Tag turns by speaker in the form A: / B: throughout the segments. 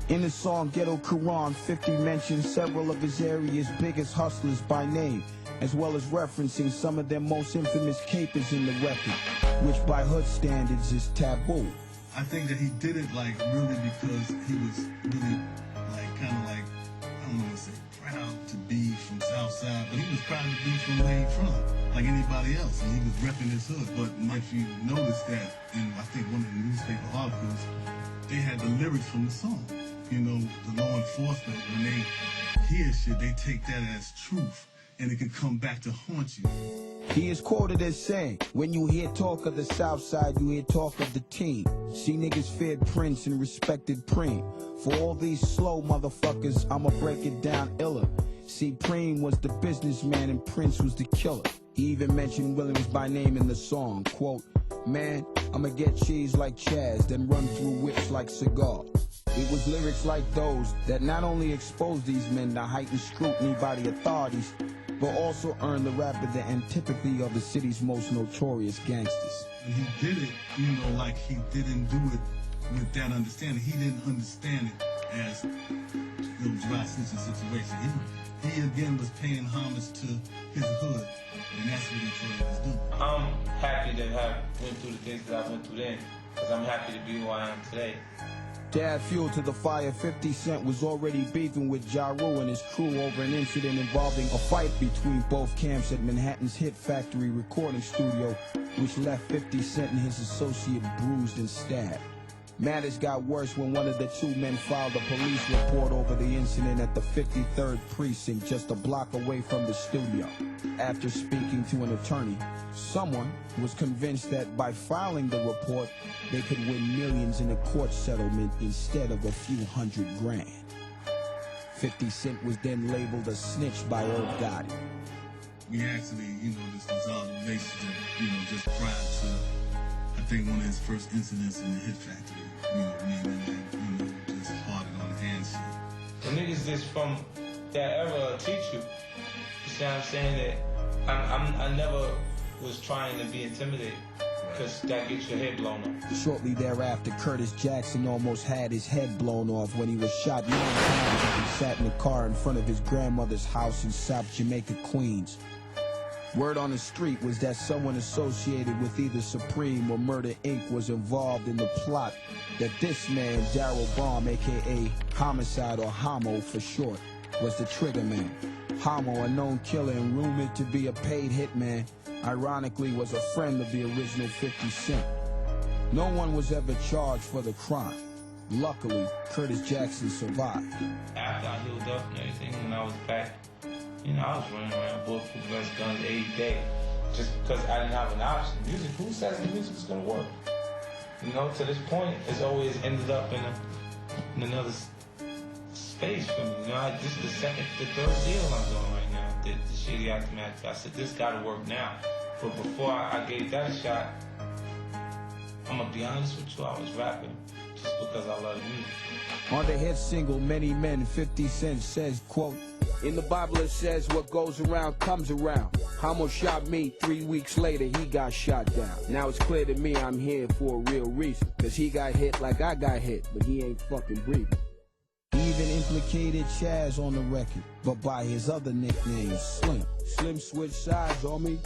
A: In the song Ghetto Quran, 50 mentions several of his area's biggest hustlers by name, as well as referencing some of their most infamous capers in the record, which by hood standards is taboo.
B: I think that he did it like really because he was really like kind of like, I don't want to say proud to be from Southside, but he was proud to be from where he's from, like anybody else, and he was repping his hood. But if you notice that, in I think one of the newspaper articles, they had the lyrics from the song. You know, the law enforcement, when they hear shit, they take that as truth, and it can come back to haunt you.
A: He is quoted as saying, when you hear talk of the South Side, you hear talk of the team. See, niggas feared Prince and respected Preem. For all these slow motherfuckers, I'ma break it down iller. See, Preem was the businessman and Prince was the killer. He even mentioned Williams by name in the song, quote, man, I'ma get cheese like Chaz, then run through whips like Cigar. It was lyrics like those that not only exposed these men to heightened scrutiny by the authorities, but also earned the rapper the antipathy of the city's most notorious gangsters.
B: And he did it, you know, like he didn't do it with that understanding. He didn't understand it as the dry snitching situation. He again was paying homage to his hood, and that's what he thought he was doing.
C: I'm happy to have went through the things that I went through then, because I'm happy to be who I am today.
A: To add fuel to the fire, 50 Cent was already beefing with Ja Rule and his crew over an incident involving a fight between both camps at Manhattan's Hit Factory recording studio, which left 50 Cent and his associate bruised and stabbed. Matters got worse when one of the two men filed a police report over the incident at the 53rd Precinct, just a block away from the studio. After speaking to an attorney, someone was convinced that by filing the report, they could win millions in a court settlement instead of a few $100,000. 50 Cent was then labeled a snitch by Gotti.
B: We actually, you know, this was our relationship, you know, just prior to, I think, one of his first incidents in the Hit Factory. You know, me and him, you know, just hearted on the hand shit.
C: The niggas that's from that era teach you. You see what I'm saying? That I never was trying to be intimidated, because that gets your head blown off.
A: Shortly thereafter, Curtis Jackson almost had his head blown off when he was shot 9 times as he sat in a car in front of his grandmother's house in South Jamaica, Queens. Word on the street was that someone associated with either Supreme or Murder Inc. was involved in the plot, that this man, Darryl Baum, aka Homicide or Homo for short, was the trigger man. Homo, a known killer and rumored to be a paid hitman, ironically was a friend of the original 50 Cent. No one was ever charged for the crime. Luckily, Curtis Jackson survived.
C: After I healed up and everything, when I was back, you know, I was running around bulletproof vest, guns every day, just because I didn't have an option. Music, who says the music is gonna work? You know, to this point, it's always ended up in another space for me. You know, this is the third deal I'm doing right now. The Shitty Aftermath. I said, this gotta work now. But before I gave that a shot, I'm gonna be honest with you, I was rapping just because I love music.
A: On the hit single, Many Men, 50 Cent says, quote, in the Bible it says what goes around comes around. Homo shot me, 3 weeks later he got shot down. Now it's clear to me I'm here for a real reason, cause he got hit like I got hit, but he ain't fucking breathing. He even implicated Chaz on the record, but by his other nickname, Slim. Slim switched sides on me,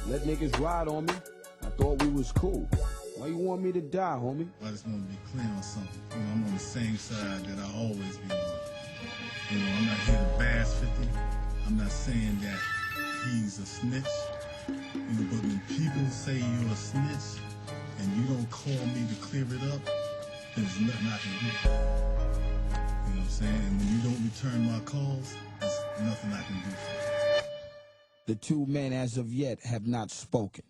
A: let niggas ride on me. I thought we was cool. Why you want me to die, homie?
B: I just want to be clear on something. You know, I'm on the same side that I always be on. You know, I'm not here to bash 50. I'm not saying that he's a snitch. You know, but when people say you're a snitch and you don't call me to clear it up, there's nothing I can do. You know what I'm saying? And when you don't return my calls, there's nothing I can do for you.
A: The two men as of yet have not spoken.